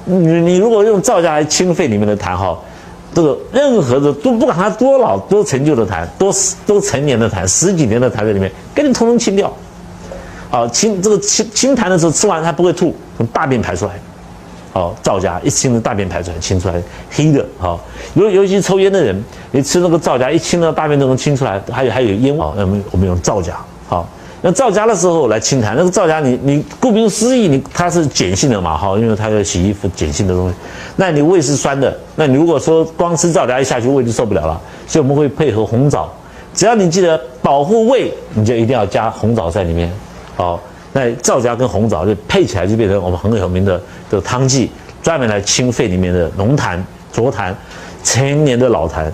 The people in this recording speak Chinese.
你如果用皂荚来清肺里面的痰哈，这个任何的都不管它多老多陈旧的痰，多陈年的痰，10几年的痰在里面，给你通通清掉。好，清痰的时候吃完它不会吐，从大便排出来。好，皂荚一清的大便排出来，清出来黑的。好，尤其抽烟的人，你吃那个皂荚一清呢，大便都能清出来。还有烟味。我们用皂荚。好，那皂荚的时候来清痰，那个皂荚你顾名思义，它是碱性的嘛，哈，因为它要洗衣服碱性的东西。那你胃是酸的，那你如果说光吃皂荚一下去，胃就受不了了，所以我们会配合红枣。只要你记得保护胃，你就一定要加红枣在里面。好。那皂荚跟红枣就配起来，就变成我们很有名的这个汤剂，专门来清肺里面的浓痰、浊痰、陈年的老痰。